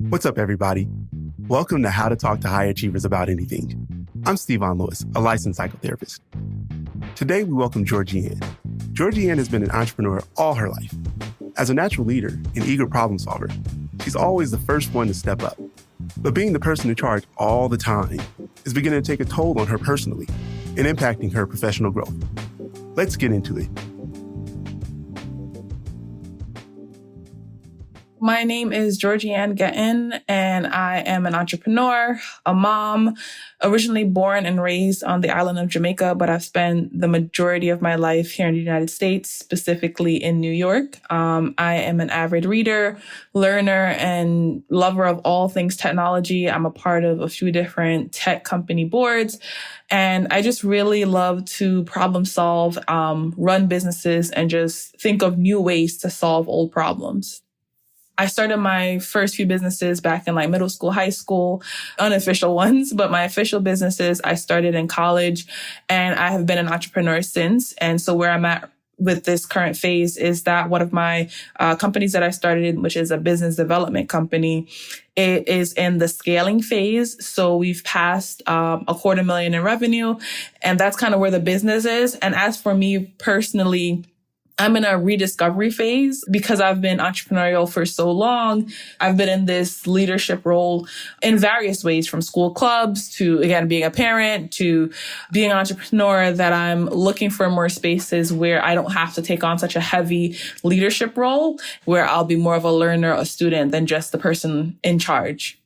What's up, everybody? Welcome to How to Talk to High Achievers About Anything. I'm Stevon Lewis, a licensed psychotherapist. Today, we welcome Georgie-Ann. Georgie-Ann has been an entrepreneur all her life. As a natural leader and eager problem solver, she's always the first one to step up. But being the person in charge all the time is beginning to take a toll on her personally and impacting her professional growth. Let's get into it. My name is Georgie-Ann, and I am an entrepreneur, a mom, originally born and raised on the island of Jamaica, but I've spent the majority of my life here in the United States, specifically in New York. I am an avid reader, learner, and lover of all things technology. I'm a part of a few different tech company boards, and I just really love to problem solve, run businesses, and just think of new ways to solve old problems. I started my first few businesses back in middle school, high school, unofficial ones, but my official businesses I started in college, and I have been an entrepreneur since. And so where I'm at with this current phase is that one of my companies that I started, which is a business development company, it is in the scaling phase. So we've passed $250,000 in revenue, and that's kind of where the business is. And as for me personally, I'm in a rediscovery phase because I've been entrepreneurial for so long. I've been in this leadership role in various ways, from school clubs to, again, being a parent to being an entrepreneur, that I'm looking for more spaces where I don't have to take on such a heavy leadership role, where I'll be more of a learner, a student, than just the person in charge.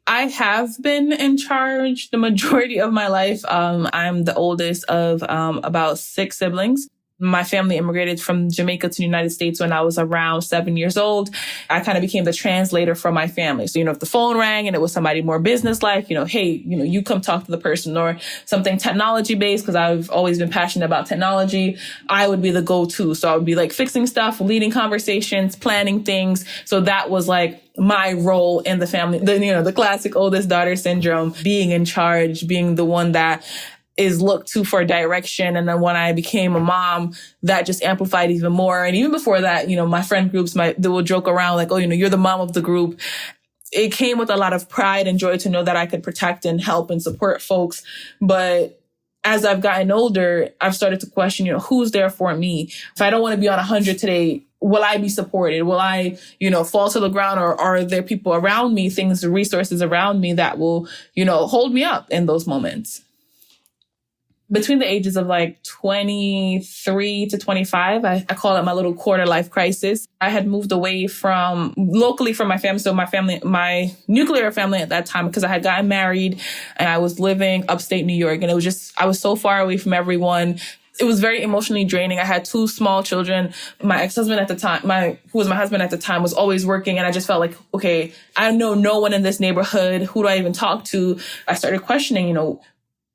I have been in charge the majority of my life. I'm the oldest of about 6 siblings. My family immigrated from Jamaica to the United States when I was around 7 years old. I kind of became the translator for my family. So, if the phone rang and it was somebody more business-like, hey, you come talk to the person, or something technology-based, because I've always been passionate about technology, I would be the go-to. So I would be fixing stuff, leading conversations, planning things. So that was my role in the family, the classic oldest daughter syndrome, being in charge, being the one that is looked to for direction. And then when I became a mom, that just amplified even more. And even before that, my friend groups they will joke around you're the mom of the group. It came with a lot of pride and joy to know that I could protect and help and support folks. But as I've gotten older, I've started to question, who's there for me? If I don't want to be on 100 today, will I be supported? Will I, fall to the ground, or are there people around me, resources around me that will, hold me up in those moments? Between the ages of 23 to 25, I call it my little quarter life crisis. I had moved away locally from my family. So my nuclear family at that time, because I had gotten married and I was living upstate New York, and I was so far away from everyone. It was very emotionally draining. I had 2 small children. My ex-husband at the time, who was my husband at the time, was always working. And I just felt okay, I know no one in this neighborhood. Who do I even talk to? I started questioning,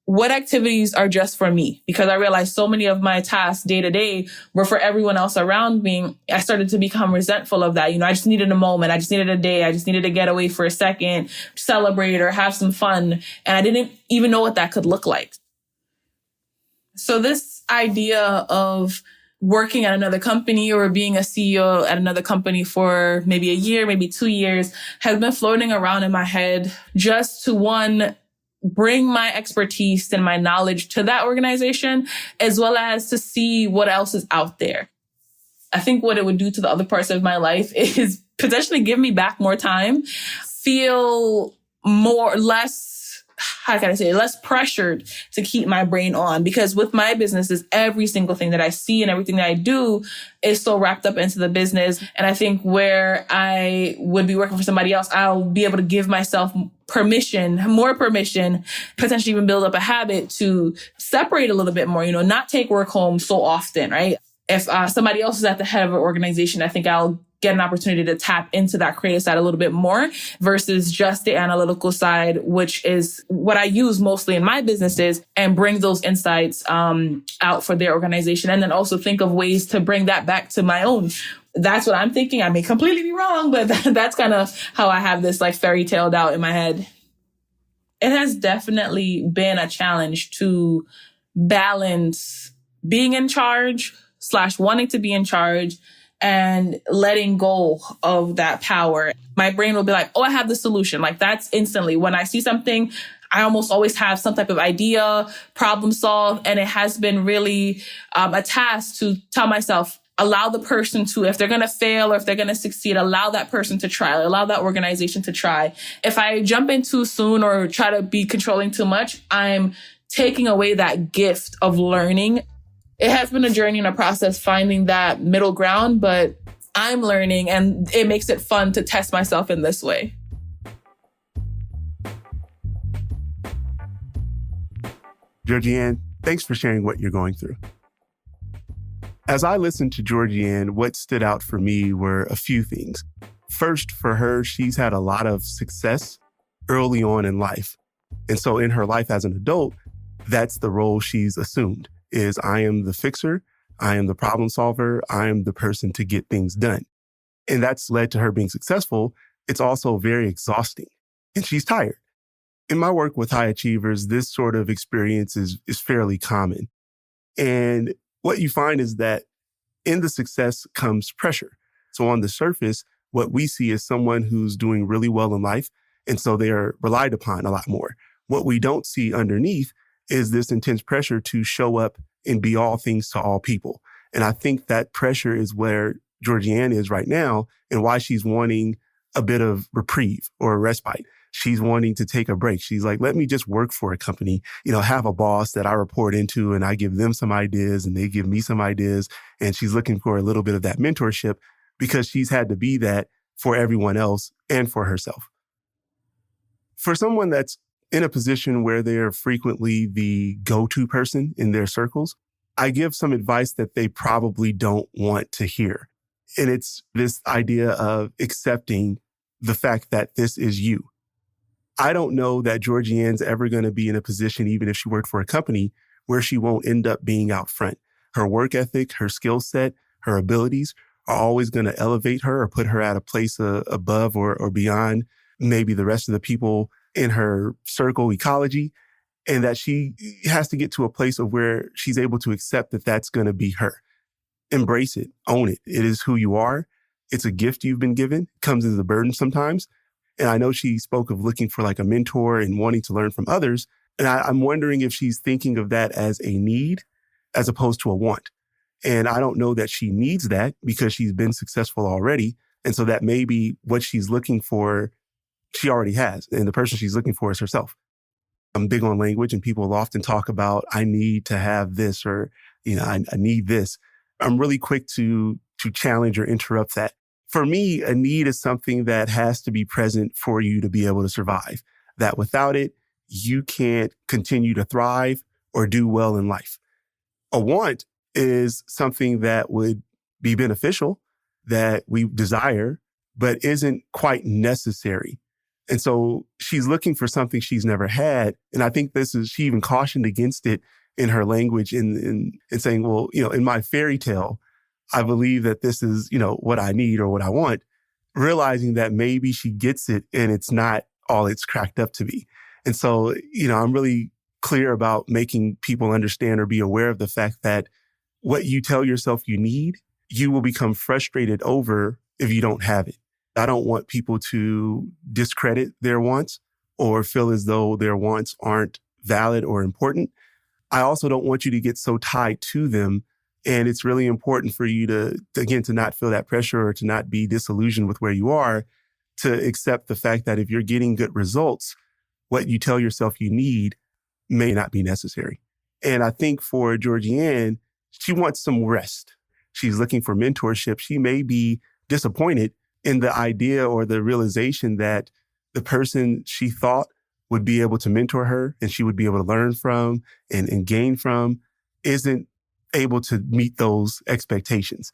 what activities are just for me? Because I realized so many of my tasks day to day were for everyone else around me. I started to become resentful of that. I just needed a moment. I just needed a day. I just needed to get away for a second, celebrate or have some fun. And I didn't even know what that could look like. So this idea of working at another company or being a CEO at another company for maybe a year, maybe 2 years, has been floating around in my head, just to bring my expertise and my knowledge to that organization, as well as to see what else is out there. I think what it would do to the other parts of my life is potentially give me back more time, feel less pressured to keep my brain on. Because with my businesses, every single thing that I see and everything that I do is so wrapped up into the business. And I think where I would be working for somebody else, I'll be able to give myself more permission, potentially even build up a habit to separate a little bit more, not take work home so often, right? If somebody else is at the head of an organization, I think I'll get an opportunity to tap into that creative side a little bit more versus just the analytical side, which is what I use mostly in my businesses, and bring those insights out for their organization. And then also think of ways to bring that back to my own. That's what I'm thinking. I may completely be wrong, but that's kind of how I have this like fairy tale out in my head. It has definitely been a challenge to balance being in charge, / wanting to be in charge and letting go of that power. My brain will be like, oh, I have the solution. Like that's instantly when I see something, I almost always have some type of idea, problem solve. And it has been really a task to tell myself, allow the person to, if they're going to fail or if they're going to succeed, allow that person to try, allow that organization to try. If I jump in too soon or try to be controlling too much, I'm taking away that gift of learning. It has been a journey and a process finding that middle ground, but I'm learning and it makes it fun to test myself in this way. Georgie-Ann, thanks for sharing what you're going through. As I listened to Georgie-Ann, what stood out for me were a few things. First, for her, she's had a lot of success early on in life. And so in her life as an adult, that's the role she's assumed, is I am the fixer, I am the problem solver, I am the person to get things done. And that's led to her being successful. It's also very exhausting, and she's tired. In my work with high achievers, this sort of experience is fairly common. And what you find is that in the success comes pressure. So on the surface, what we see is someone who's doing really well in life, and so they are relied upon a lot more. What we don't see underneath is this intense pressure to show up and be all things to all people. And I think that pressure is where Georgie-Ann is right now and why she's wanting a bit of reprieve or a respite. She's wanting to take a break. She's like, let me just work for a company, have a boss that I report into and I give them some ideas and they give me some ideas. And she's looking for a little bit of that mentorship because she's had to be that for everyone else and for herself. For someone that's in a position where they're frequently the go-to person in their circles, I give some advice that they probably don't want to hear. And it's this idea of accepting the fact that this is you. I don't know that Georgie-Ann's ever going to be in a position, even if she worked for a company, where she won't end up being out front. Her work ethic, her skill set, her abilities are always going to elevate her or put her at a place above or beyond maybe the rest of the people in her circle ecology, and that she has to get to a place of where she's able to accept that that's going to be her. Embrace it. Own it. It is who you are. It's a gift you've been given. It comes as a burden sometimes. And I know she spoke of looking for like a mentor and wanting to learn from others. And I'm wondering if she's thinking of that as a need as opposed to a want. And I don't know that she needs that because she's been successful already. And so that may be what she's looking for, she already has. And the person she's looking for is herself. I'm big on language and people often talk about, I need to have this or, I need this. I'm really quick to challenge or interrupt that. For me, a need is something that has to be present for you to be able to survive. That without it, you can't continue to thrive or do well in life. A want is something that would be beneficial, that we desire, but isn't quite necessary. And so she's looking for something she's never had. And I think she even cautioned against it in her language in saying, well, in my fairy tale, I believe that this is, what I need or what I want, realizing that maybe she gets it and it's not all it's cracked up to be. And so, I'm really clear about making people understand or be aware of the fact that what you tell yourself you need, you will become frustrated over if you don't have it. I don't want people to discredit their wants or feel as though their wants aren't valid or important. I also don't want you to get so tied to them. And it's really important for you to not feel that pressure or to not be disillusioned with where you are, to accept the fact that if you're getting good results, what you tell yourself you need may not be necessary. And I think for Georgie-Ann, she wants some rest. She's looking for mentorship. She may be disappointed in the idea or the realization that the person she thought would be able to mentor her and she would be able to learn from and gain from isn't able to meet those expectations.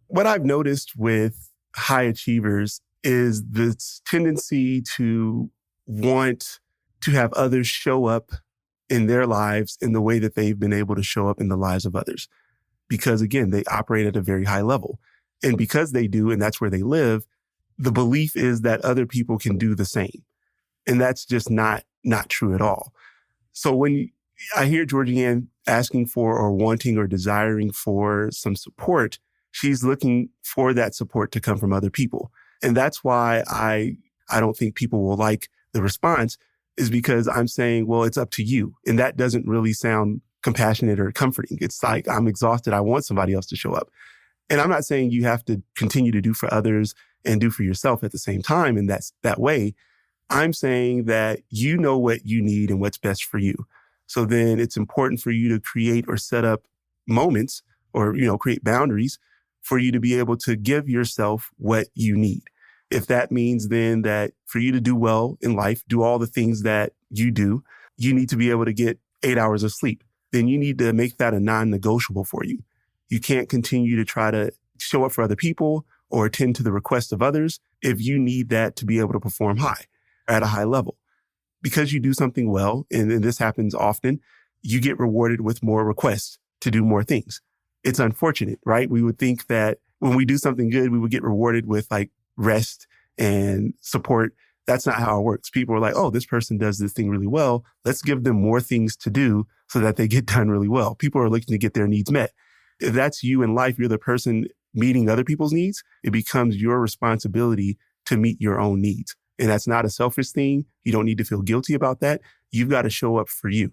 What I've noticed with high achievers is this tendency to want to have others show up in their lives in the way that they've been able to show up in the lives of others. Because again, they operate at a very high level. And because they do, and that's where they live, the belief is that other people can do the same. And that's just not true at all. So when I hear Georgie-Ann asking for or wanting or desiring for some support. She's looking for that support to come from other people. And that's why I don't think people will like the response, is because I'm saying, well, it's up to you. And that doesn't really sound compassionate or comforting. It's like, I'm exhausted. I want somebody else to show up. And I'm not saying you have to continue to do for others and do for yourself at the same time. And that's that way. I'm saying that you know what you need and what's best for you. So then it's important for you to create or set up moments or, create boundaries for you to be able to give yourself what you need. If that means then that for you to do well in life, do all the things that you do, you need to be able to get 8 hours of sleep. Then you need to make that a non-negotiable for you. You can't continue to try to show up for other people or attend to the requests of others if you need that to be able to perform high or at a high level. Because you do something well, and this happens often, you get rewarded with more requests to do more things. It's unfortunate, right? We would think that when we do something good, we would get rewarded with like rest and support. That's not how it works. People are like, oh, this person does this thing really well. Let's give them more things to do so that they get done really well. People are looking to get their needs met. If that's you in life, you're the person meeting other people's needs. It becomes your responsibility to meet your own needs. And that's not a selfish thing. You don't need to feel guilty about that. You've got to show up for you.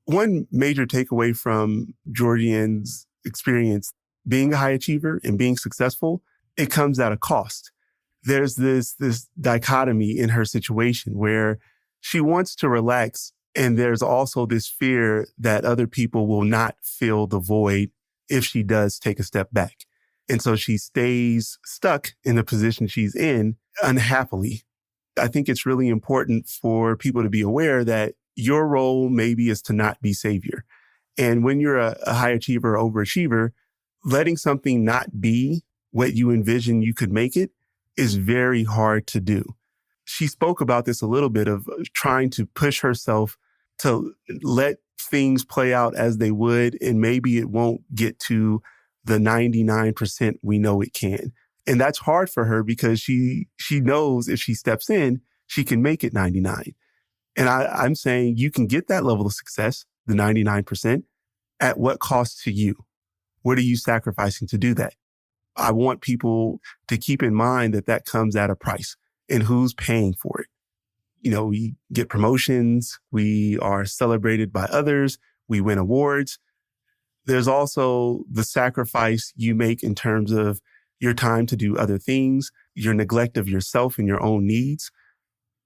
One major takeaway from Georgie-Ann's experience being a high achiever and being successful, it comes at a cost. There's this dichotomy in her situation where she wants to relax, and there's also this fear that other people will not fill the void if she does take a step back. And so she stays stuck in the position she's in unhappily. I think it's really important for people to be aware that your role maybe is to not be savior. And when you're a high achiever or overachiever, letting something not be what you envision you could make it is very hard to do. She spoke about this a little bit of trying to push herself to let things play out as they would, and maybe it won't get to the 99% we know it can. And that's hard for her because she knows if she steps in, she can make it 99. And I'm saying you can get that level of success, the 99%, at what cost to you? What are you sacrificing to do that? I want people to keep in mind that that comes at a price, and who's paying for it. We get promotions, we are celebrated by others, we win awards. There's also the sacrifice you make in terms of your time to do other things, your neglect of yourself and your own needs.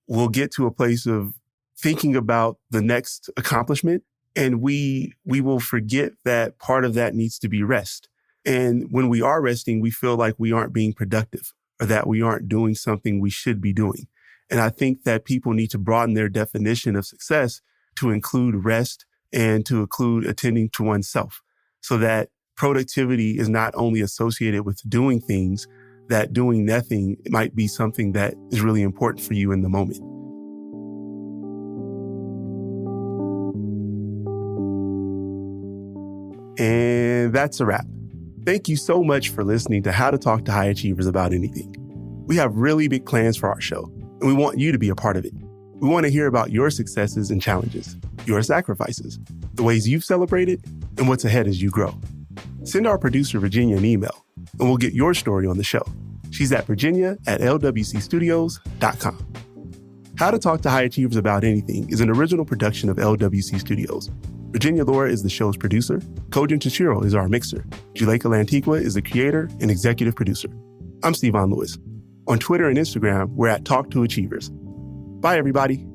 We'll get to a place of thinking about the next accomplishment, and we will forget that part of that needs to be rest. And when we are resting, we feel like we aren't being productive or that we aren't doing something we should be doing. And I think that people need to broaden their definition of success to include rest and to include attending to oneself, so that productivity is not only associated with doing things, that doing nothing might be something that is really important for you in the moment. And that's a wrap. Thank you so much for listening to How to Talk to High Achievers About Anything. We have really big plans for our show, and we want you to be a part of it. We want to hear about your successes and challenges, your sacrifices, the ways you've celebrated, and what's ahead as you grow. Send our producer, Virginia, an email, and we'll get your story on the show. She's at virginia@lwcstudios.com. How to Talk to High Achievers About Anything is an original production of LWC Studios. Virginia Laura is the show's producer. Kojin Toshiro is our mixer. Juleka Lantigua is the creator and executive producer. I'm Stevon Lewis. On Twitter and Instagram, we're at Talk to Achievers. Bye, everybody.